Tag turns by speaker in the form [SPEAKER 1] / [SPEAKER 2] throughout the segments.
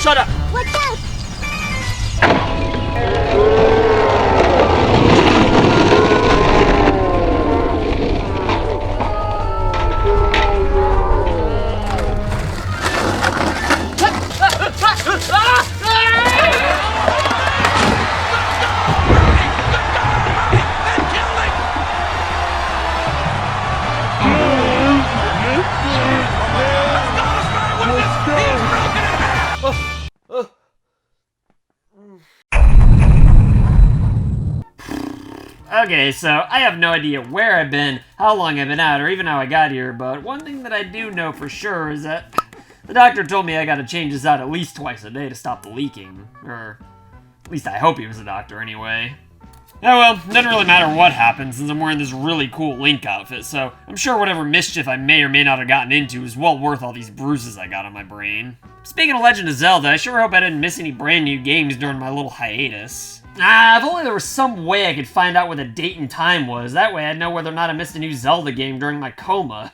[SPEAKER 1] shut up!
[SPEAKER 2] Watch out!
[SPEAKER 1] Okay, so I have no idea where I've been, how long I've been out, or even how I got here, but one thing that I do know for sure is that the doctor told me I gotta change this out at least twice a day to stop the leaking. Or, at least I hope he was a doctor anyway. Oh well, it doesn't really matter what happens since I'm wearing this really cool Link outfit, so I'm sure whatever mischief I may or may not have gotten into is well worth all these bruises I got on my brain. Speaking of Legend of Zelda, I sure hope I didn't miss any brand new games during my little hiatus. If only there was some way I could find out what the date and time was. That way I'd know whether or not I missed a new Zelda game during my coma.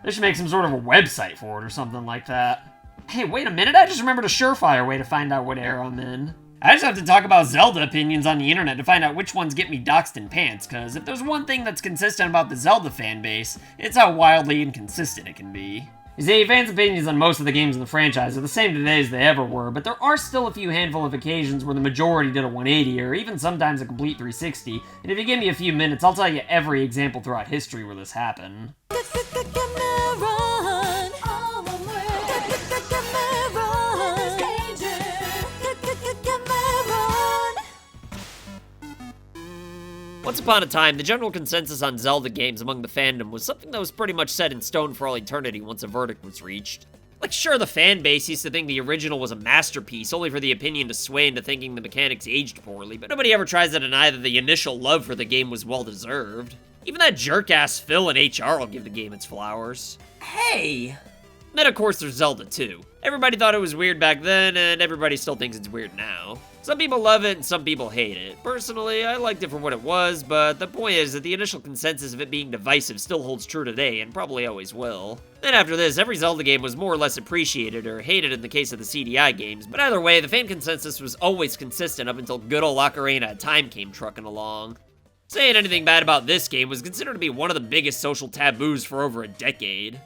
[SPEAKER 1] They should make some sort of a website for it or something like that. Hey, wait a minute, I just remembered a surefire way to find out what era I'm in. I just have to talk about Zelda opinions on the internet to find out which ones get me doxed in pants, cause if there's one thing that's consistent about the Zelda fanbase, it's how wildly inconsistent it can be. You see, fans' opinions on most of the games in the franchise are the same today as they ever were, but there are still a few handful of occasions where the majority did a 180, or even sometimes a complete 360, and if you give me a few minutes, I'll tell you every example throughout history where this happened. Once upon a time, the general consensus on Zelda games among the fandom was something that was pretty much set in stone for all eternity once a verdict was reached. Like, sure, the fan base used to think the original was a masterpiece, only for the opinion to sway into thinking the mechanics aged poorly, but nobody ever tries to deny that the initial love for the game was well-deserved. Even that jerk-ass Phil in HR will give the game its flowers. Hey! Then, of course, there's Zelda 2. Everybody thought it was weird back then, and everybody still thinks it's weird now. Some people love it, and some people hate it. Personally, I liked it for what it was, but the point is that the initial consensus of it being divisive still holds true today, and probably always will. Then after this, every Zelda game was more or less appreciated, or hated in the case of the CDI games, but either way, the fan consensus was always consistent up until good ol' Ocarina of Time came trucking along. Saying anything bad about this game was considered to be one of the biggest social taboos for over a decade.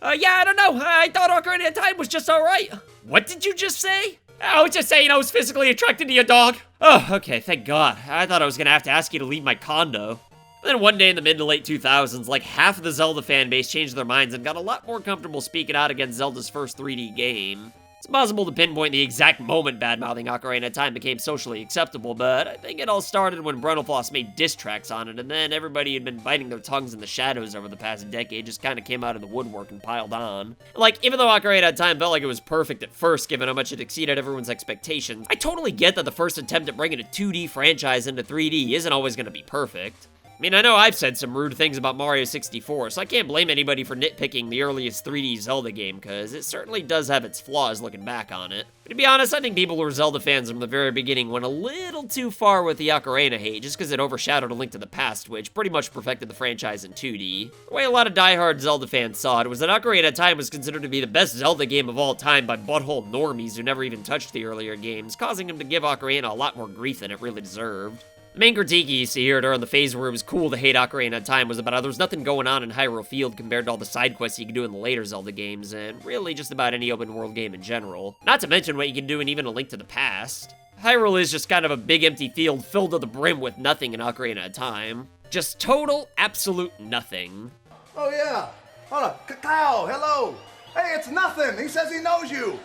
[SPEAKER 1] Yeah, I don't know. I thought Ocarina of Time was just alright. What did you just say? I was just saying I was physically attracted to your dog. Oh, okay, thank God. I thought I was gonna have to ask you to leave my condo. But then one day in the mid to late 2000s, like half of the Zelda fan base changed their minds and got a lot more comfortable speaking out against Zelda's first 3D game. It's impossible to pinpoint the exact moment bad-mouthing Ocarina of Time became socially acceptable, but I think it all started when Brunelfoss made diss tracks on it, and then everybody who'd been biting their tongues in the shadows over the past decade just kind of came out of the woodwork and piled on. Like, even though Ocarina of Time felt like it was perfect at first, given how much it exceeded everyone's expectations, I totally get that the first attempt at bringing a 2D franchise into 3D isn't always going to be perfect. I mean, I know I've said some rude things about Mario 64, so I can't blame anybody for nitpicking the earliest 3D Zelda game, because it certainly does have its flaws looking back on it. But to be honest, I think people who were Zelda fans from the very beginning went a little too far with the Ocarina hate, just because it overshadowed A Link to the Past, which pretty much perfected the franchise in 2D. The way a lot of diehard Zelda fans saw it was that Ocarina of Time was considered to be the best Zelda game of all time by butthole normies who never even touched the earlier games, causing them to give Ocarina a lot more grief than it really deserved. The main critique you used to hear during the phase where it was cool to hate Ocarina of Time was about how there was nothing going on in Hyrule Field compared to all the side quests you could do in the later Zelda games, and really just about any open world game in general. Not to mention what you can do in even A Link to the Past. Hyrule is just kind of a big empty field filled to the brim with nothing in Ocarina of Time. Just total, absolute nothing.
[SPEAKER 3] Oh yeah, hold on, Cacao, hello. Hey, it's nothing, he says he knows you.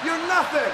[SPEAKER 3] You're nothing.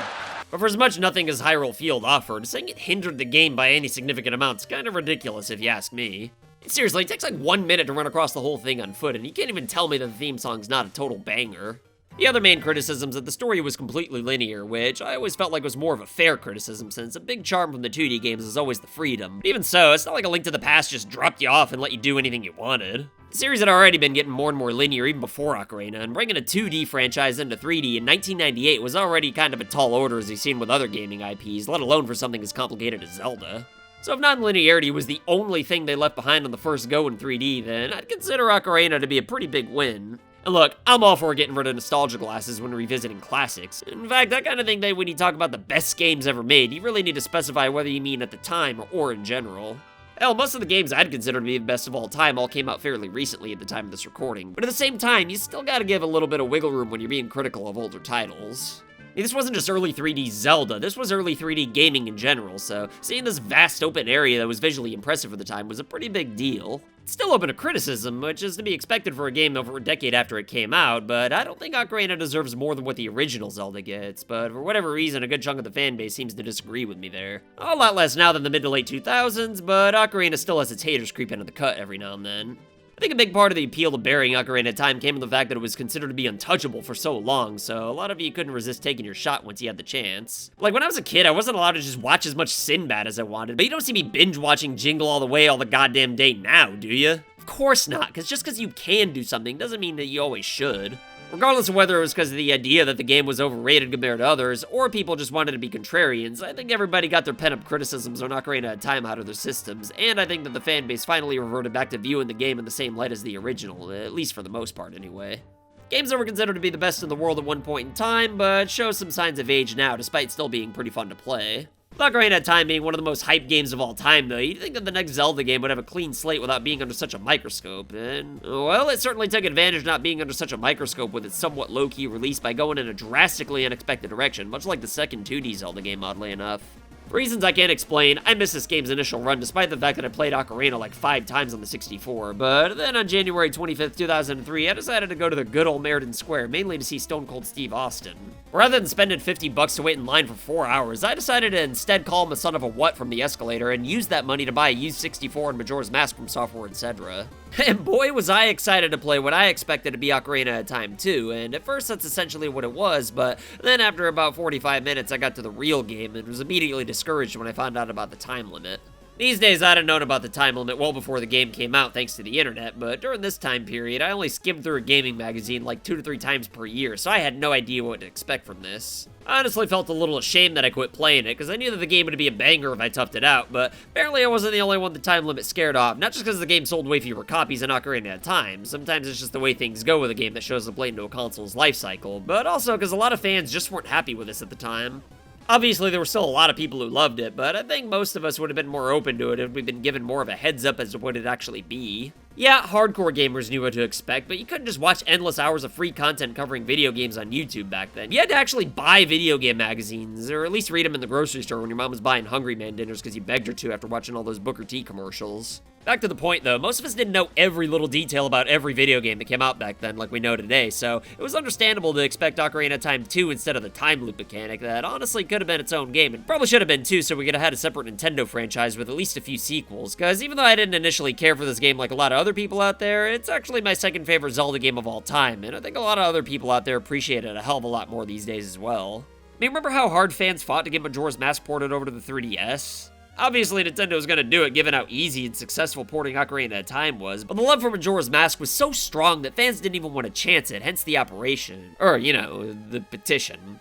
[SPEAKER 1] But for as much nothing as Hyrule Field offered, saying it hindered the game by any significant amount is kind of ridiculous if you ask me. Seriously, it takes like 1 minute to run across the whole thing on foot, and you can't even tell me that the theme song's not a total banger. The other main criticism is that the story was completely linear, which I always felt like was more of a fair criticism, since a big charm from the 2D games is always the freedom. But even so, it's not like A Link to the Past just dropped you off and let you do anything you wanted. The series had already been getting more and more linear even before Ocarina, and bringing a 2D franchise into 3D in 1998 was already kind of a tall order as you've seen with other gaming IPs, let alone for something as complicated as Zelda. So if non-linearity was the only thing they left behind on the first go in 3D, then I'd consider Ocarina to be a pretty big win. And look, I'm all for getting rid of nostalgia glasses when revisiting classics. In fact, that kind of thing that when you talk about the best games ever made, you really need to specify whether you mean at the time or in general. Hell, most of the games I'd consider to be the best of all time all came out fairly recently at the time of this recording, but at the same time, you still gotta give a little bit of wiggle room when you're being critical of older titles. I mean, this wasn't just early 3D Zelda, this was early 3D gaming in general, so seeing this vast open area that was visually impressive for the time was a pretty big deal. It's still open to criticism, which is to be expected for a game over a decade after it came out, but I don't think Ocarina deserves more than what the original Zelda gets, but for whatever reason, a good chunk of the fanbase seems to disagree with me there. A lot less now than the mid to late 2000s, but Ocarina still has its haters creep into the cut every now and then. I think a big part of the appeal of burying Ocarina of Time came from the fact that it was considered to be untouchable for so long, so a lot of you couldn't resist taking your shot once you had the chance. Like, when I was a kid, I wasn't allowed to just watch as much Sinbad as I wanted, but you don't see me binge-watching Jingle All the Way all the goddamn day now, do you? Of course not, because just because you can do something doesn't mean that you always should. Regardless of whether it was because of the idea that the game was overrated compared to others, or people just wanted to be contrarians, I think everybody got their pent-up criticisms on Ocarina of Time out of their systems, and I think that the fanbase finally reverted back to viewing the game in the same light as the original, at least for the most part anyway. Games that were considered to be the best in the world at one point in time, but show some signs of age now, despite still being pretty fun to play. With Ocarina of Time being one of the most hyped games of all time, though, you'd think that the next Zelda game would have a clean slate without being under such a microscope, and, well, it certainly took advantage of not being under such a microscope with its somewhat low-key release by going in a drastically unexpected direction, much like the second 2D Zelda game, oddly enough. For reasons I can't explain, I missed this game's initial run despite the fact that I played Ocarina like 5 times on the 64, but then on January 25th, 2003, I decided to go to the good old Meriden Square, mainly to see Stone Cold Steve Austin. Rather than spending $50 to wait in line for 4 hours, I decided to instead call him a son of a what from the escalator and use that money to buy a used 64 and Majora's Mask from Software Etc. And boy was I excited to play what I expected to be Ocarina of Time 2, and at first that's essentially what it was, but then after about 45 minutes I got to the real game and was immediately discouraged when I found out about the time limit. These days, I'd have known about the time limit well before the game came out thanks to the internet, but during this time period, I only skimmed through a gaming magazine like 2 to 3 times per year, so I had no idea what to expect from this. I honestly felt a little ashamed that I quit playing it, because I knew that the game would be a banger if I toughed it out, but apparently I wasn't the only one the time limit scared off, not just because the game sold way fewer copies than Ocarina of Time, sometimes it's just the way things go with a game that shows up late into a console's life cycle, but also because a lot of fans just weren't happy with this at the time. Obviously, there were still a lot of people who loved it, but I think most of us would have been more open to it if we'd been given more of a heads up as to what it'd actually be. Yeah, hardcore gamers knew what to expect, but you couldn't just watch endless hours of free content covering video games on YouTube back then. You had to actually buy video game magazines, or at least read them in the grocery store when your mom was buying Hungry Man dinners because you begged her to after watching all those Booker T commercials. Back to the point, though, most of us didn't know every little detail about every video game that came out back then like we know today, so it was understandable to expect Ocarina of Time 2 instead of the time loop mechanic that honestly could have been its own game, and probably should have been too, so we could have had a separate Nintendo franchise with at least a few sequels, because even though I didn't initially care for this game like a lot of other people out there, it's actually my second favorite Zelda game of all time, and I think a lot of other people out there appreciate it a hell of a lot more these days as well. I mean, remember how hard fans fought to get Majora's Mask ported over to the 3DS? Obviously, Nintendo was gonna do it given how easy and successful porting Ocarina of Time was, but the love for Majora's Mask was so strong that fans didn't even want to chance it, hence the operation. Or, you know, the petition.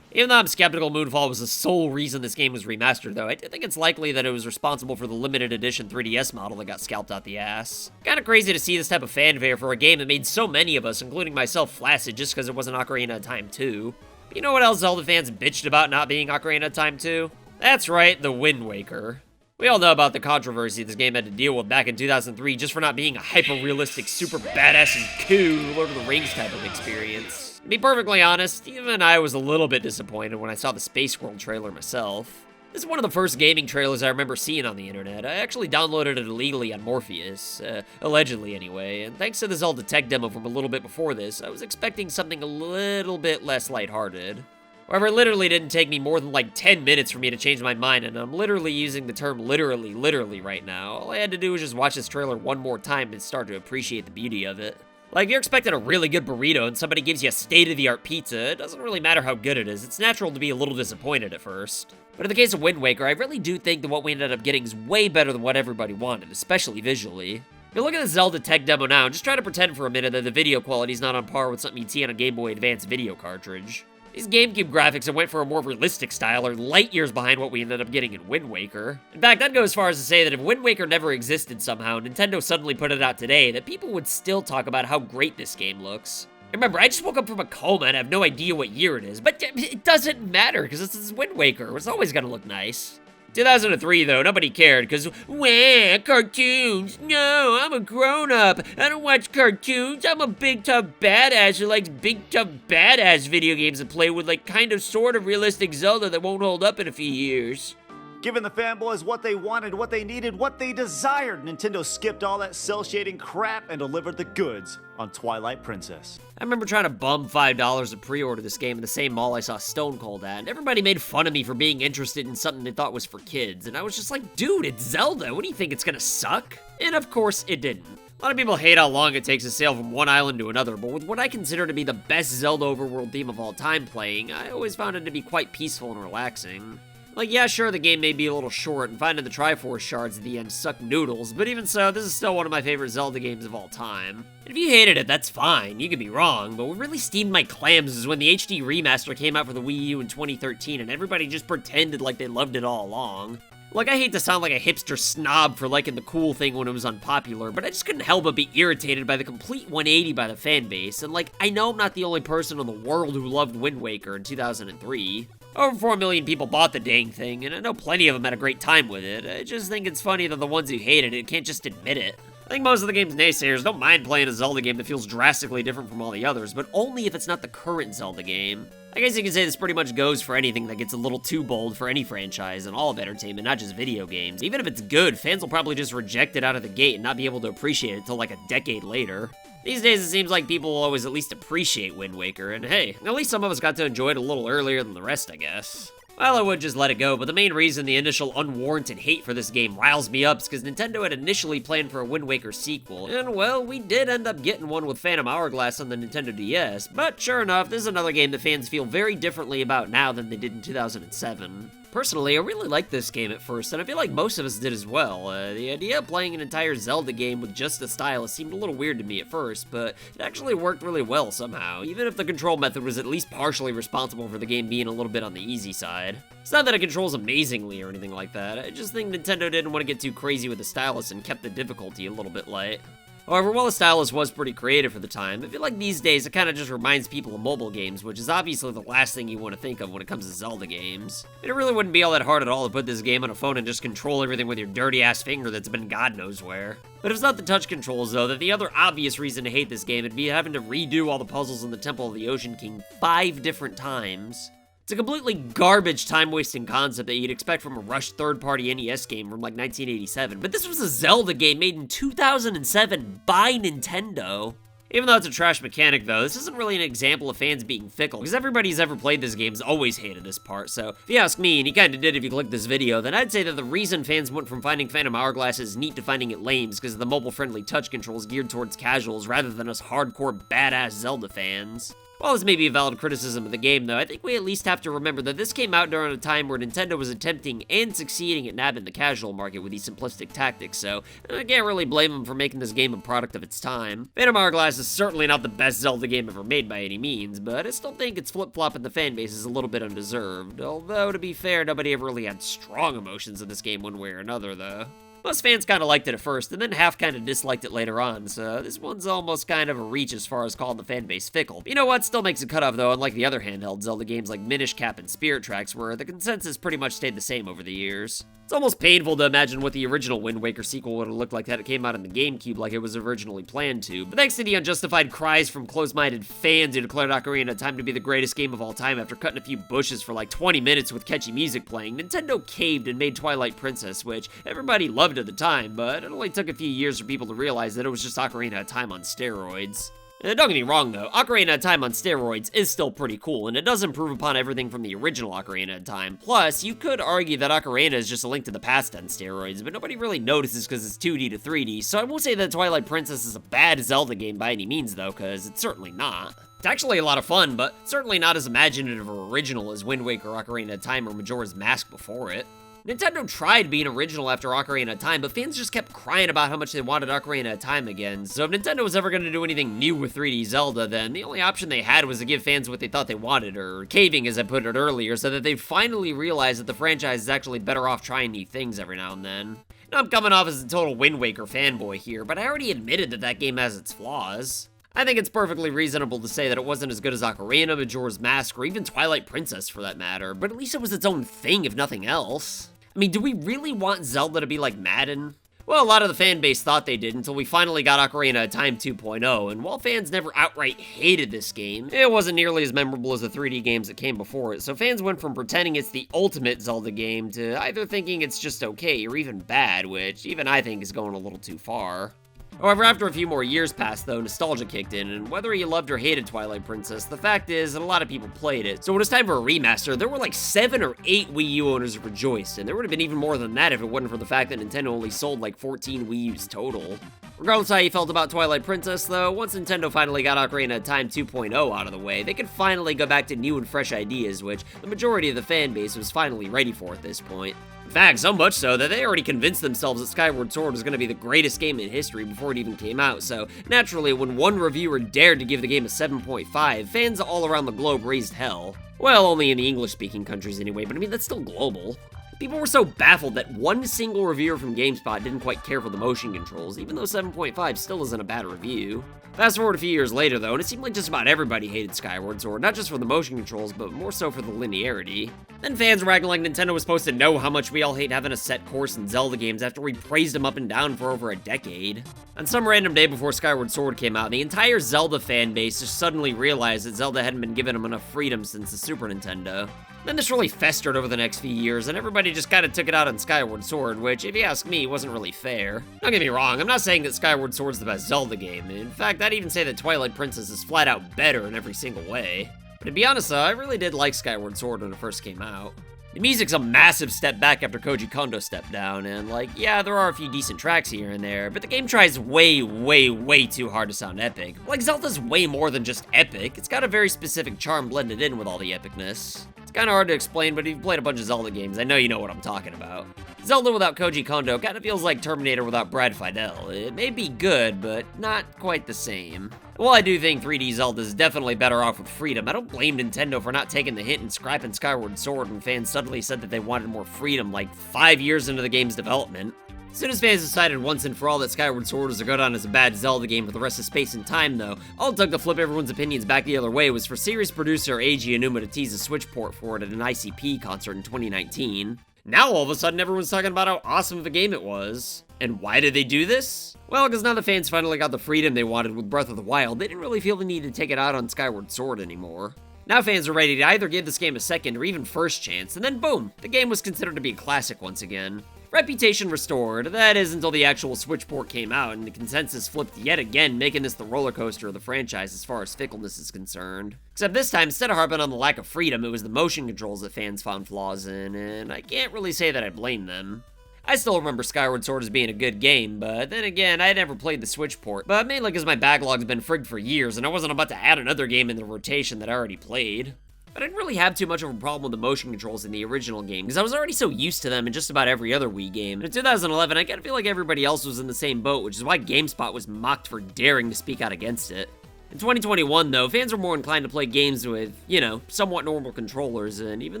[SPEAKER 1] Even though I'm skeptical Moonfall was the sole reason this game was remastered, though, I do think it's likely that it was responsible for the limited edition 3DS model that got scalped out the ass. Kinda crazy to see this type of fanfare for a game that made so many of us, including myself, flaccid just because it wasn't Ocarina of Time 2. But you know what else Zelda fans bitched about not being Ocarina of Time 2? That's right, the Wind Waker. We all know about the controversy this game had to deal with back in 2003 just for not being a hyper-realistic, super badass and cool Lord of the Rings type of experience. To be perfectly honest, even I was a little bit disappointed when I saw the Space World trailer myself. This is one of the first gaming trailers I remember seeing on the internet. I actually downloaded it illegally on Morpheus, allegedly anyway, and thanks to the Zelda tech demo from a little bit before this, I was expecting something a little bit less lighthearted. However, it literally didn't take me more than like 10 minutes for me to change my mind, and I'm literally using the term literally right now. All I had to do was just watch this trailer one more time and start to appreciate the beauty of it. Like, if you're expecting a really good burrito and somebody gives you a state-of-the-art pizza, it doesn't really matter how good it is. It's natural to be a little disappointed at first. But in the case of Wind Waker, I really do think that what we ended up getting is way better than what everybody wanted, especially visually. If you look at the Zelda tech demo now, and just try to pretend for a minute that the video quality is not on par with something you'd see on a Game Boy Advance video cartridge. These GameCube graphics that went for a more realistic style are light years behind what we ended up getting in Wind Waker. In fact, I'd go as far as to say that if Wind Waker never existed somehow, Nintendo suddenly put it out today, that people would still talk about how great this game looks. Remember, I just woke up from a coma and have no idea what year it is, but it doesn't matter, because it's Wind Waker. It's always gonna look nice. 2003, though, nobody cared, because, wah, cartoons. No, I'm a grown-up. I don't watch cartoons. I'm a big, tough badass who likes big, tough badass video games and play with, like, kind of, sort of realistic Zelda that won't hold up in a few years.
[SPEAKER 2] Giving the fanboys what they wanted, what they needed, what they desired, Nintendo skipped all that cel-shading crap and delivered the goods on Twilight Princess.
[SPEAKER 1] I remember trying to bum $5 to pre-order this game in the same mall I saw Stone Cold at, and everybody made fun of me for being interested in something they thought was for kids, and I was just like, dude, it's Zelda, what do you think, it's gonna suck? And of course, it didn't. A lot of people hate how long it takes to sail from one island to another, but with what I consider to be the best Zelda overworld theme of all time playing, I always found it to be quite peaceful and relaxing. Like, yeah, sure, the game may be a little short, and finding the Triforce shards at the end suck noodles, but even so, this is still one of my favorite Zelda games of all time. And if you hated it, that's fine, you could be wrong, but what really steamed my clams is when the HD remaster came out for the Wii U in 2013, and everybody just pretended like they loved it all along. Like, I hate to sound like a hipster snob for liking the cool thing when it was unpopular, but I just couldn't help but be irritated by the complete 180 by the fanbase, and like, I know I'm not the only person in the world who loved Wind Waker in 2003. Over 4 million people bought the dang thing, and I know plenty of them had a great time with it. I just think it's funny that the ones who hated it can't just admit it. I think most of the game's naysayers don't mind playing a Zelda game that feels drastically different from all the others, but only if it's not the current Zelda game. I guess you can say this pretty much goes for anything that gets a little too bold for any franchise and all of entertainment, not just video games. Even if it's good, fans will probably just reject it out of the gate and not be able to appreciate it till like a decade later. These days, it seems like people will always at least appreciate Wind Waker, and hey, at least some of us got to enjoy it a little earlier than the rest, I guess. Well, I would just let it go, but the main reason the initial unwarranted hate for this game riles me up is because Nintendo had initially planned for a Wind Waker sequel, and well, we did end up getting one with Phantom Hourglass on the Nintendo DS, but sure enough, this is another game that fans feel very differently about now than they did in 2007. Personally, I really liked this game at first, and I feel like most of us did as well. The idea of playing an entire Zelda game with just a stylus seemed a little weird to me at first, but it actually worked really well somehow, even if the control method was at least partially responsible for the game being a little bit on the easy side. It's not that it controls amazingly or anything like that, I just think Nintendo didn't want to get too crazy with the stylus and kept the difficulty a little bit light. However, while the stylus was pretty creative for the time, I feel like these days it kind of just reminds people of mobile games, which is obviously the last thing you want to think of when it comes to Zelda games. And it really wouldn't be all that hard at all to put this game on a phone and just control everything with your dirty-ass finger that's been God knows where. But if it's not the touch controls, though, then the other obvious reason to hate this game would be having to redo all the puzzles in the Temple of the Ocean King 5 different times. It's a completely garbage time-wasting concept that you'd expect from a rushed third-party NES game from like 1987, but this was a Zelda game made in 2007 by Nintendo. Even though it's a trash mechanic though, this isn't really an example of fans being fickle, because everybody who's ever played this game has always hated this part, so if you ask me, and you kinda did if you clicked this video, then I'd say that the reason fans went from finding Phantom Hourglass as neat to finding it lame is because of the mobile-friendly touch controls geared towards casuals rather than us hardcore badass Zelda fans. While this may be a valid criticism of the game, though, I think we at least have to remember that this came out during a time where Nintendo was attempting and succeeding at nabbing the casual market with these simplistic tactics, so I can't really blame them for making this game a product of its time. Phantom Hourglass is certainly not the best Zelda game ever made by any means, but I still think its flip-flop in the fanbase is a little bit undeserved, although to be fair, nobody ever really had strong emotions in this game one way or another, though. Most fans kind of liked it at first, and then half kind of disliked it later on, so this one's almost kind of a reach as far as calling the fanbase fickle. But you know what, still makes a cutoff though, unlike the other handheld Zelda games like Minish Cap and Spirit Tracks, where the consensus pretty much stayed the same over the years. It's almost painful to imagine what the original Wind Waker sequel would have looked like had it came out in the GameCube like it was originally planned to, but thanks to the unjustified cries from closed-minded fans who declared Ocarina of Time to be the greatest game of all time after cutting a few bushes for like 20 minutes with catchy music playing, Nintendo caved and made Twilight Princess, which everybody loved at the time, but it only took a few years for people to realize that it was just Ocarina of Time on steroids. Don't get me wrong though, Ocarina of Time on steroids is still pretty cool, and it does improve upon everything from the original Ocarina of Time. Plus, you could argue that Ocarina is just a Link to the Past on steroids, but nobody really notices because it's 2D to 3D, so I won't say that Twilight Princess is a bad Zelda game by any means though, because it's certainly not. It's actually a lot of fun, but certainly not as imaginative or original as Wind Waker, Ocarina of Time, or Majora's Mask before it. Nintendo tried being original after Ocarina of Time, but fans just kept crying about how much they wanted Ocarina of Time again. So if Nintendo was ever going to do anything new with 3D Zelda, then the only option they had was to give fans what they thought they wanted, or caving as I put it earlier, so that they'd finally realize that the franchise is actually better off trying new things every now and then. Now I'm coming off as a total Wind Waker fanboy here, but I already admitted that that game has its flaws. I think it's perfectly reasonable to say that it wasn't as good as Ocarina, Majora's Mask, or even Twilight Princess for that matter, but at least it was its own thing if nothing else. I mean, do we really want Zelda to be like Madden? Well, a lot of the fan base thought they did until we finally got Ocarina of Time 2.0, and while fans never outright hated this game, it wasn't nearly as memorable as the 3D games that came before it, so fans went from pretending it's the ultimate Zelda game to either thinking it's just okay or even bad, which even I think is going a little too far. However, after a few more years passed, though, nostalgia kicked in, and whether you loved or hated Twilight Princess, the fact is that a lot of people played it. So when it was time for a remaster, there were like 7 or 8 Wii U owners who rejoiced, and there would have been even more than that if it wasn't for the fact that Nintendo only sold like 14 Wii U's total. Regardless of how you felt about Twilight Princess, though, once Nintendo finally got Ocarina of Time 2.0 out of the way, they could finally go back to new and fresh ideas, which the majority of the fan base was finally ready for at this point. In fact, so much so that they already convinced themselves that Skyward Sword was going to be the greatest game in history before it even came out, so naturally, when one reviewer dared to give the game a 7.5, fans all around the globe raised hell. Well, only in the English-speaking countries anyway, but I mean, that's still global. People were so baffled that one single reviewer from GameSpot didn't quite care for the motion controls, even though 7.5 still isn't a bad review. Fast forward a few years later, though, and it seemed like just about everybody hated Skyward Sword, not just for the motion controls, but more so for the linearity. Then fans were acting like Nintendo was supposed to know how much we all hate having a set course in Zelda games after we praised them up and down for over a decade. On some random day before Skyward Sword came out, the entire Zelda fan base just suddenly realized that Zelda hadn't been giving them enough freedom since the Super Nintendo. Then this really festered over the next few years, and everybody just kind of took it out on Skyward Sword, which, if you ask me, wasn't really fair. Don't get me wrong, I'm not saying that Skyward Sword's the best Zelda game. In fact, I'd even say that Twilight Princess is flat out better in every single way. But to be honest though, I really did like Skyward Sword when it first came out. The music's a massive step back after Koji Kondo stepped down, and like, yeah, there are a few decent tracks here and there, but the game tries way, way, way too hard to sound epic. Like, Zelda's way more than just epic, it's got a very specific charm blended in with all the epicness. It's kinda hard to explain, but if you've played a bunch of Zelda games, I know you know what I'm talking about. Zelda without Koji Kondo kinda feels like Terminator without Brad Fiedel. It may be good, but not quite the same. While I do think 3D Zelda is definitely better off with freedom, I don't blame Nintendo for not taking the hint and scrapping Skyward Sword when fans suddenly said that they wanted more freedom like 5 years into the game's development. As soon as fans decided once and for all that Skyward Sword was to go down as a bad Zelda game for the rest of Space and Time, though, all it took to flip everyone's opinions back the other way was for series producer Eiji Aonuma to tease a Switch port for it at an ICP concert in 2019. Now all of a sudden everyone's talking about how awesome of a game it was. And why did they do this? Well, because now the fans finally got the freedom they wanted with Breath of the Wild, they didn't really feel the need to take it out on Skyward Sword anymore. Now fans are ready to either give this game a second or even first chance, and then boom, the game was considered to be a classic once again. Reputation restored, that is until the actual Switch port came out and the consensus flipped yet again, making this the roller coaster of the franchise as far as fickleness is concerned. Except this time, instead of harping on the lack of freedom, it was the motion controls that fans found flaws in, and I can't really say that I blame them. I still remember Skyward Sword as being a good game, but then again, I had never played the Switch port, but mainly because my backlog's been frigged for years and I wasn't about to add another game in the rotation that I already played. But I didn't really have too much of a problem with the motion controls in the original game, because I was already so used to them in just about every other Wii game. And in 2011, I kinda feel like everybody else was in the same boat, which is why GameSpot was mocked for daring to speak out against it. In 2021, though, fans were more inclined to play games with, you know, somewhat normal controllers, and even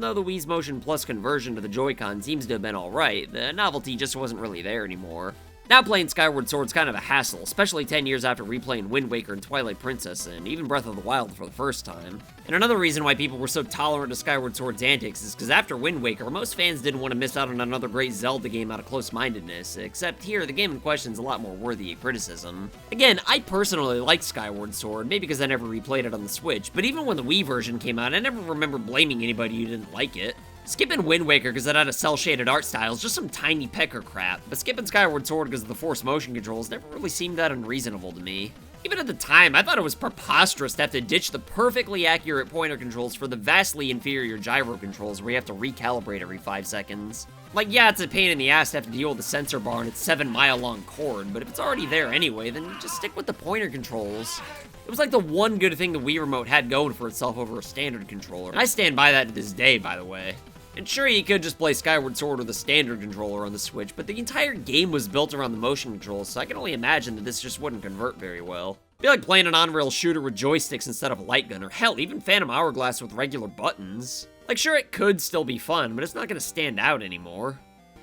[SPEAKER 1] though the Wii's Motion Plus conversion to the Joy-Con seems to have been alright, the novelty just wasn't really there anymore. Now playing Skyward Sword's kind of a hassle, especially 10 years after replaying Wind Waker and Twilight Princess, and even Breath of the Wild for the first time. And another reason why people were so tolerant of Skyward Sword's antics is because after Wind Waker, most fans didn't want to miss out on another great Zelda game out of close-mindedness, except here, the game in question is a lot more worthy of criticism. Again, I personally liked Skyward Sword, maybe because I never replayed it on the Switch, but even when the Wii version came out, I never remember blaming anybody who didn't like it. Skipping Wind Waker because it had a cel-shaded art style is just some tiny pecker crap, but skipping Skyward Sword because of the forced motion controls never really seemed that unreasonable to me. Even at the time, I thought it was preposterous to have to ditch the perfectly accurate pointer controls for the vastly inferior gyro controls where you have to recalibrate every 5 seconds. Like, yeah, it's a pain in the ass to have to deal with the sensor bar and its 7-mile-long cord, but if it's already there anyway, then just stick with the pointer controls. It was like the one good thing the Wii Remote had going for itself over a standard controller. And I stand by that to this day, by the way. And sure, you could just play Skyward Sword with a standard controller on the Switch, but the entire game was built around the motion controls, so I can only imagine that this just wouldn't convert very well. It'd be like playing an on-rail shooter with joysticks instead of a light gun, or hell, even Phantom Hourglass with regular buttons. Like, sure, it could still be fun, but it's not gonna stand out anymore.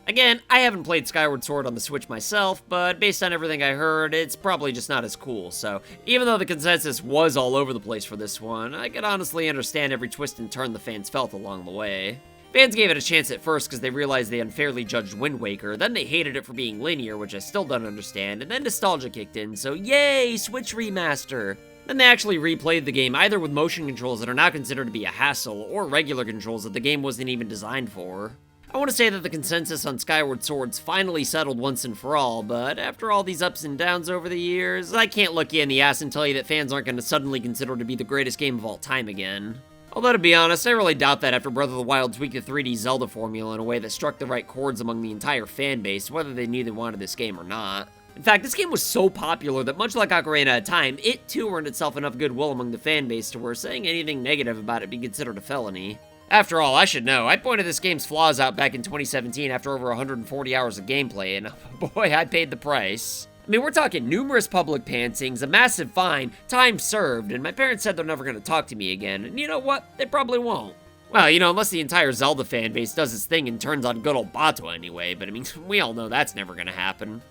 [SPEAKER 1] Again, I haven't played Skyward Sword on the Switch myself, but based on everything I heard, it's probably just not as cool, so even though the consensus was all over the place for this one, I could honestly understand every twist and turn the fans felt along the way. Fans gave it a chance at first because they realized they unfairly judged Wind Waker, then they hated it for being linear, which I still don't understand, and then nostalgia kicked in, so yay, Switch remaster! Then they actually replayed the game either with motion controls that are now considered to be a hassle, or regular controls that the game wasn't even designed for. I want to say that the consensus on Skyward Sword's finally settled once and for all, but after all these ups and downs over the years, I can't look you in the ass and tell you that fans aren't going to suddenly consider it to be the greatest game of all time again. Although to be honest, I really doubt that after Breath of the Wild tweaked the 3D Zelda formula in a way that struck the right chords among the entire fanbase, whether they knew they wanted this game or not. In fact, this game was so popular that much like Ocarina of Time, it too earned itself enough goodwill among the fanbase to where saying anything negative about it be considered a felony. After all, I should know, I pointed this game's flaws out back in 2017 after over 140 hours of gameplay, and boy, I paid the price. I mean, we're talking numerous public pantings, a massive fine, time served, and my parents said they're never going to talk to me again, and you know what? They probably won't. Well, you know, unless the entire Zelda fanbase does its thing and turns on good old BotW anyway, but I mean, we all know that's never going to happen.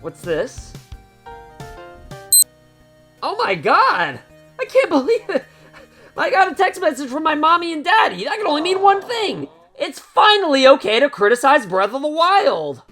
[SPEAKER 1] What's this? Oh my god! I can't believe it! I got a text message from my mommy and daddy. That can only mean one thing. It's finally okay to criticize Breath of the Wild.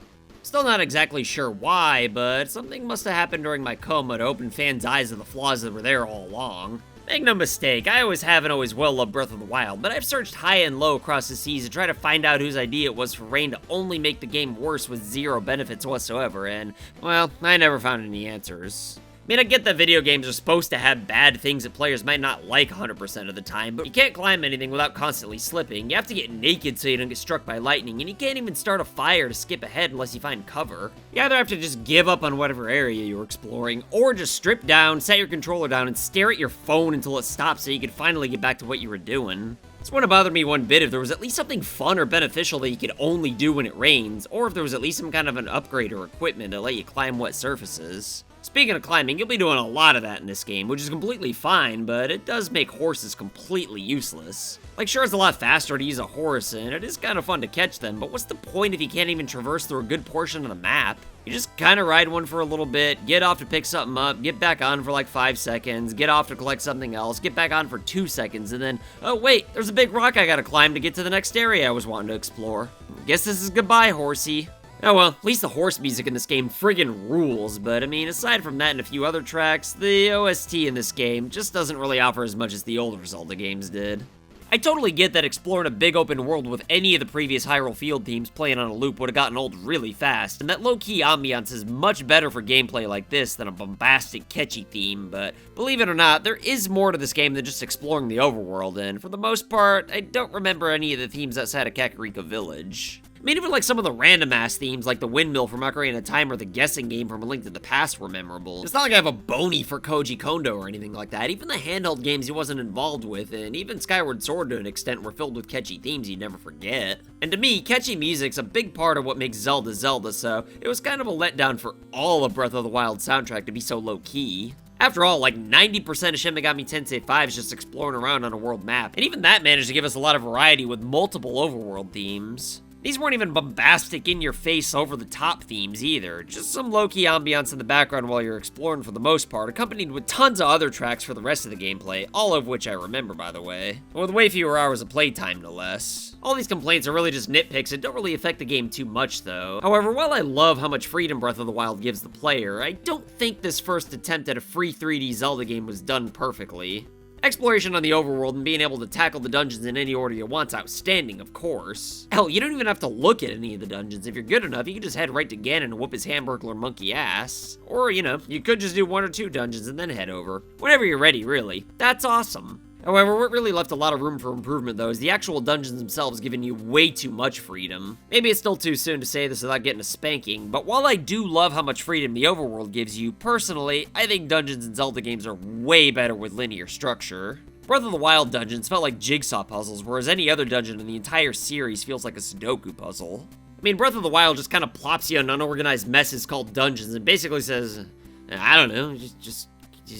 [SPEAKER 1] Still not exactly sure why, but something must have happened during my coma to open fans' eyes to the flaws that were there all along. Make no mistake, I always have and always will love Breath of the Wild, but I've searched high and low across the seas to try to find out whose idea it was for Rain to only make the game worse with zero benefits whatsoever, and, well, I never found any answers. I mean, I get that video games are supposed to have bad things that players might not like 100% of the time, but you can't climb anything without constantly slipping. You have to get naked so you don't get struck by lightning, and you can't even start a fire to skip ahead unless you find cover. You either have to just give up on whatever area you're exploring, or just strip down, set your controller down, and stare at your phone until it stops so you can finally get back to what you were doing. This wouldn't bother me one bit if there was at least something fun or beneficial that you could only do when it rains, or if there was at least some kind of an upgrade or equipment to let you climb wet surfaces. Speaking of climbing, you'll be doing a lot of that in this game, which is completely fine, but it does make horses completely useless. Like, sure, it's a lot faster to use a horse, and it is kind of fun to catch them, but what's the point if you can't even traverse through a good portion of the map? You just kind of ride one for a little bit, get off to pick something up, get back on for like 5 seconds, get off to collect something else, get back on for 2 seconds, and then, oh wait, there's a big rock I gotta climb to get to the next area I was wanting to explore. Guess this is goodbye, horsey. Oh well, at least the horse music in this game friggin' rules, but I mean, aside from that and a few other tracks, the OST in this game just doesn't really offer as much as the older Zelda games did. I totally get that exploring a big open world with any of the previous Hyrule Field themes playing on a loop would have gotten old really fast, and that low-key ambiance is much better for gameplay like this than a bombastic, catchy theme, but believe it or not, there is more to this game than just exploring the overworld, and for the most part, I don't remember any of the themes outside of Kakariko Village. I mean, even like some of the random-ass themes like the windmill from Ocarina of Time or the guessing game from A Link to the Past were memorable. It's not like I have a bony for Koji Kondo or anything like that. Even the handheld games he wasn't involved with, and even Skyward Sword to an extent, were filled with catchy themes you'd never forget. And to me, catchy music's a big part of what makes Zelda Zelda, so it was kind of a letdown for all of Breath of the Wild soundtrack to be so low-key. After all, like 90% of Shin Megami Tensei 5 is just exploring around on a world map, and even that managed to give us a lot of variety with multiple overworld themes. These weren't even bombastic, in-your-face, over-the-top themes either, just some low-key ambiance in the background while you're exploring for the most part, accompanied with tons of other tracks for the rest of the gameplay, all of which I remember, by the way, with way fewer hours of playtime, no less. All these complaints are really just nitpicks and don't really affect the game too much, though. However, while I love how much freedom Breath of the Wild gives the player, I don't think this first attempt at a free 3D Zelda game was done perfectly. Exploration on the overworld and being able to tackle the dungeons in any order you want's outstanding, of course. Hell, you don't even have to look at any of the dungeons. If you're good enough, you can just head right to Ganon and whoop his Hamburglar monkey ass. Or, you know, you could just do 1 or 2 dungeons and then head over. Whenever you're ready, really. That's awesome. However, what really left a lot of room for improvement, though, is the actual dungeons themselves giving you way too much freedom. Maybe it's still too soon to say this without getting a spanking, but while I do love how much freedom the overworld gives you, personally, I think dungeons in Zelda games are way better with linear structure. Breath of the Wild dungeons felt like jigsaw puzzles, whereas any other dungeon in the entire series feels like a Sudoku puzzle. I mean, Breath of the Wild just kind of plops you in unorganized messes called dungeons and basically says, I don't know, just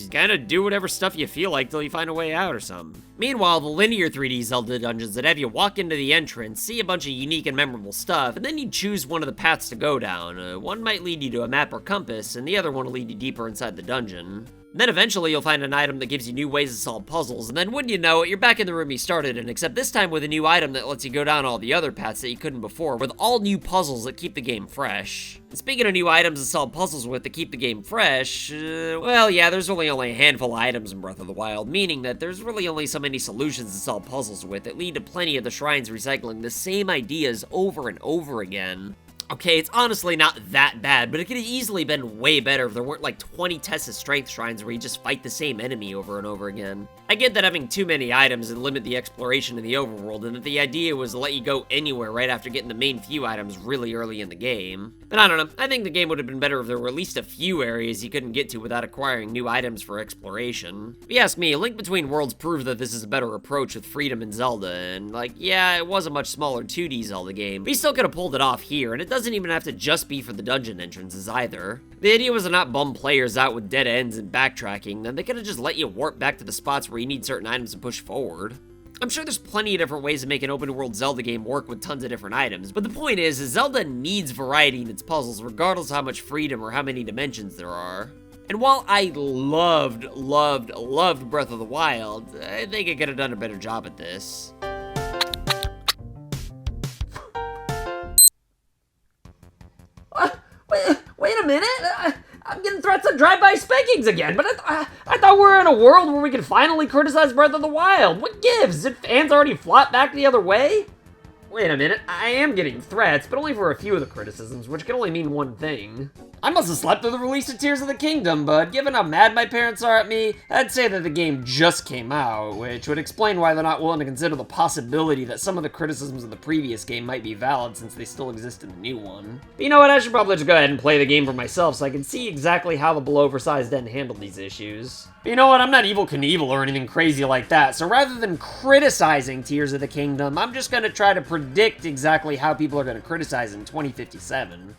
[SPEAKER 1] kind of do whatever stuff you feel like till you find a way out or something. Meanwhile, the linear 3D Zelda dungeons that have you walk into the entrance, see a bunch of unique and memorable stuff, and then you choose one of the paths to go down. One might lead you to a map or compass, and the other one will lead you deeper inside the dungeon. And then eventually you'll find an item that gives you new ways to solve puzzles, and then wouldn't you know it, you're back in the room you started in, except this time with a new item that lets you go down all the other paths that you couldn't before, with all new puzzles that keep the game fresh. And speaking of new items to solve puzzles with to keep the game fresh, well yeah, there's only a handful of items in Breath of the Wild, meaning that there's really only so many solutions to solve puzzles with that lead to plenty of the shrines recycling the same ideas over and over again. Okay, it's honestly not that bad, but it could have easily been way better if there weren't like 20 Tessa strength shrines where you just fight the same enemy over and over again. I get that having too many items would limit the exploration in the overworld, and that the idea was to let you go anywhere right after getting the main few items really early in the game. But I don't know, I think the game would have been better if there were at least a few areas you couldn't get to without acquiring new items for exploration. If you ask me, A Link Between Worlds proved that this is a better approach with freedom in Zelda, and like, yeah, it was a much smaller 2D Zelda game, but you still could have pulled it off here, and it doesn't even have to just be for the dungeon entrances either. The idea was to not bum players out with dead ends and backtracking, then they could have just let you warp back to the spots where you need certain items to push forward. I'm sure there's plenty of different ways to make an open world Zelda game work with tons of different items, but the point is Zelda needs variety in its puzzles regardless of how much freedom or how many dimensions there are. And while I loved Breath of the Wild, I think it could have done a better job at this.
[SPEAKER 4] Wait a minute! I'm getting threats of drive-by spankings again, but I thought we were in a world where we could finally criticize Breath of the Wild. What gives? Did fans already flop back the other way? Wait a minute, I am getting threats, but only for a few of the criticisms, which can only mean one thing. I must have slept through the release of Tears of the Kingdom, but given how mad my parents are at me, I'd say that the game just came out, which would explain why they're not willing to consider the possibility that some of the criticisms of the previous game might be valid since they still exist in the new one. But you know what, I should probably just go ahead and play the game for myself so I can see exactly how the below-oversized den handled these issues. But you know what, I'm not Evel Knievel or anything crazy like that, so rather than criticizing Tears of the Kingdom, I'm just gonna try to predict exactly how people are gonna criticize in 2057.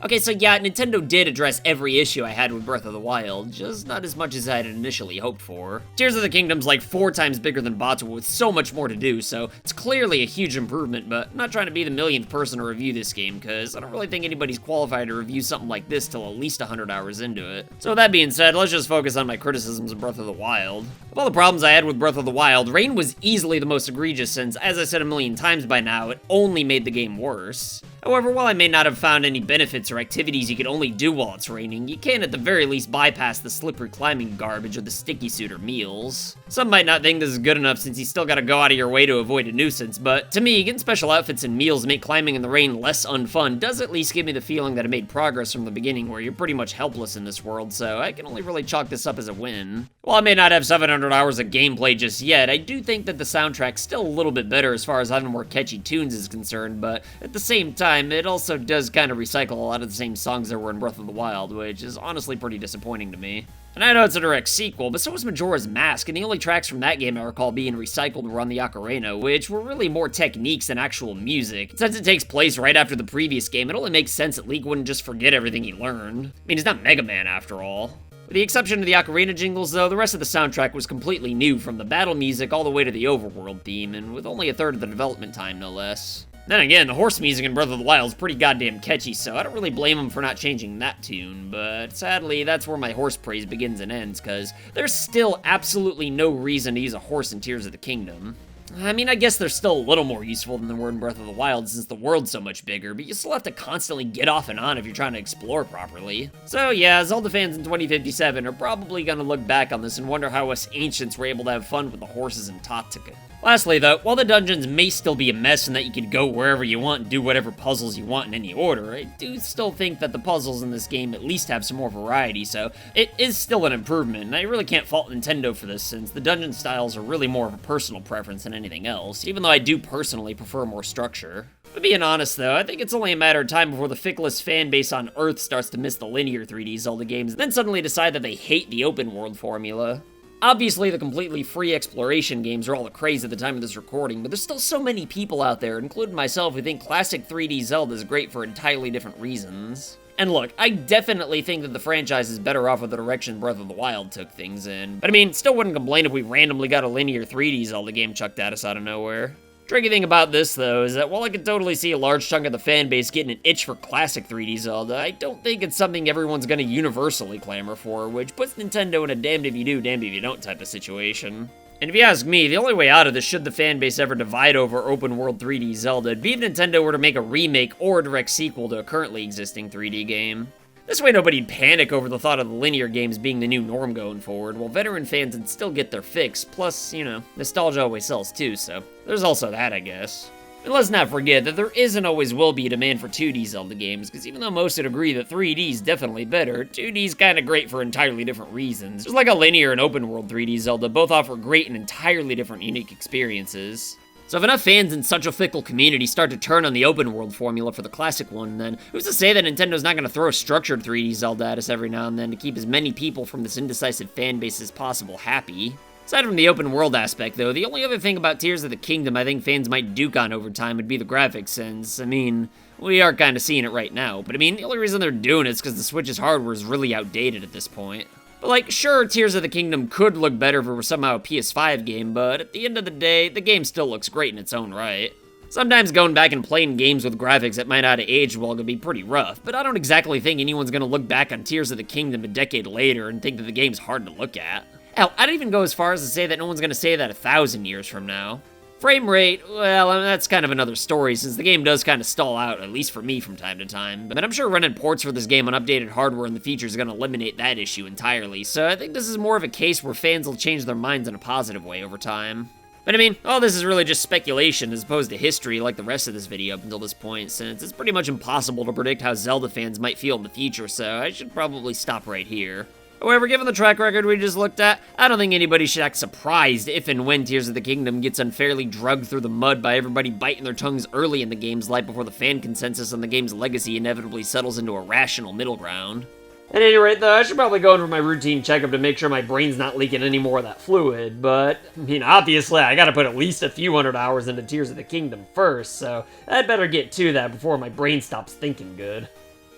[SPEAKER 1] Okay, so yeah, Nintendo did address every issue I had with Breath of the Wild, just not as much as I had initially hoped for. Tears of the Kingdom's like 4 times bigger than BotW with so much more to do, so it's clearly a huge improvement, but I'm not trying to be the millionth person to review this game, because I don't really think anybody's qualified to review something like this till at least 100 hours into it. So with that being said, let's just focus on my criticisms of Breath of the Wild. Of all the problems I had with Breath of the Wild, rain was easily the most egregious since, as I said a million times by now, it only made the game worse. However, while I may not have found any benefits or activities you could only do while it's raining, you can at the very least bypass the slippery climbing garbage or the sticky suit or meals. Some might not think this is good enough since you still gotta go out of your way to avoid a nuisance, but to me, getting special outfits and meals make climbing in the rain less unfun does at least give me the feeling that I made progress from the beginning where you're pretty much helpless in this world, so I can only really chalk this up as a win. While I may not have 700 hours of gameplay just yet, I do think that the soundtrack's still a little bit better as far as having more catchy tunes is concerned, but at the same time, it also does kind of recycle a lot of the same songs there were in Breath of the Wild, which is honestly pretty disappointing to me. And I know it's a direct sequel, but so was Majora's Mask, and the only tracks from that game I recall being recycled were on the Ocarina, which were really more techniques than actual music. Since it takes place right after the previous game, it only makes sense that Link wouldn't just forget everything he learned. I mean, he's not Mega Man after all. With the exception of the Ocarina jingles, though, the rest of the soundtrack was completely new, from the battle music all the way to the overworld theme, and with only a third of the development time, no less. Then again, the horse music in Breath of the Wild is pretty goddamn catchy, so I don't really blame them for not changing that tune, but sadly, that's where my horse praise begins and ends, because there's still absolutely no reason to use a horse in Tears of the Kingdom. I mean, I guess they're still a little more useful than they were in Breath of the Wild since the world's so much bigger, but you still have to constantly get off and on if you're trying to explore properly. So yeah, Zelda fans in 2057 are probably gonna look back on this and wonder how us ancients were able to have fun with the horses in Tatsuka. Lastly though, while the dungeons may still be a mess and that you can go wherever you want and do whatever puzzles you want in any order, I do still think that the puzzles in this game at least have some more variety, so it is still an improvement, and I really can't fault Nintendo for this since the dungeon styles are really more of a personal preference than anything else, even though I do personally prefer more structure. But being honest though, I think it's only a matter of time before the ficklest fanbase on Earth starts to miss the linear 3D Zelda games and then suddenly decide that they hate the open world formula. Obviously, the completely free exploration games are all the craze at the time of this recording, but there's still so many people out there, including myself, who think classic 3D Zelda is great for entirely different reasons. And look, I definitely think that the franchise is better off with the direction Breath of the Wild took things in. But I mean, still wouldn't complain if we randomly got a linear 3D Zelda game chucked at us out of nowhere. Tricky thing about this, though, is that while I could totally see a large chunk of the fanbase getting an itch for classic 3D Zelda, I don't think it's something everyone's gonna universally clamor for, which puts Nintendo in a damned if you do, damned if you don't type of situation. And if you ask me, the only way out of this, should the fanbase ever divide over open-world 3D Zelda, it'd be if Nintendo were to make a remake or a direct sequel to a currently existing 3D game. This way nobody'd panic over the thought of the linear games being the new norm going forward, while veteran fans would still get their fix, plus, you know, nostalgia always sells too, so there's also that, I guess. And let's not forget that there is and always will be a demand for 2D Zelda games, because even though most would agree that 3D's definitely better, 2D's kinda great for entirely different reasons. Just like a linear and open-world 3D Zelda both offer great and entirely different unique experiences. So if enough fans in such a fickle community start to turn on the open-world formula for the classic one, then who's to say that Nintendo's not gonna throw a structured 3D Zelda at us every now and then to keep as many people from this indecisive fanbase as possible happy? Aside from the open world aspect, though, the only other thing about Tears of the Kingdom I think fans might duke on over time would be the graphics, since, I mean, we are kinda seeing it right now, but I mean, the only reason they're doing it is because the Switch's hardware is really outdated at this point. But like, sure, Tears of the Kingdom could look better if it were somehow a PS5 game, but at the end of the day, the game still looks great in its own right. Sometimes going back and playing games with graphics that might not have aged well can be pretty rough, but I don't exactly think anyone's gonna look back on Tears of the Kingdom a decade later and think that the game's hard to look at. Hell, I'd even go as far as to say that no one's gonna say that 1,000 years from now. Frame rate, well, that's kind of another story, since the game does kind of stall out, at least for me from time to time. But I'm sure running ports for this game on updated hardware in the future is going to eliminate that issue entirely, so I think this is more of a case where fans will change their minds in a positive way over time. But I mean, all this is really just speculation as opposed to history like the rest of this video up until this point, since it's pretty much impossible to predict how Zelda fans might feel in the future, so I should probably stop right here. However, given the track record we just looked at, I don't think anybody should act surprised if and when Tears of the Kingdom gets unfairly drugged through the mud by everybody biting their tongues early in the game's life before the fan consensus on the game's legacy inevitably settles into a rational middle ground. At any rate, though, I should probably go in for my routine checkup to make sure my brain's not leaking any more of that fluid, but, I mean, obviously I gotta put at least a few hundred hours into Tears of the Kingdom first, so I'd better get to that before my brain stops thinking good.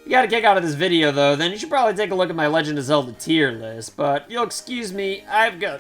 [SPEAKER 1] If you got a kick out of this video, though, then you should probably take a look at my Legend of Zelda tier list, but if you'll excuse me, I've got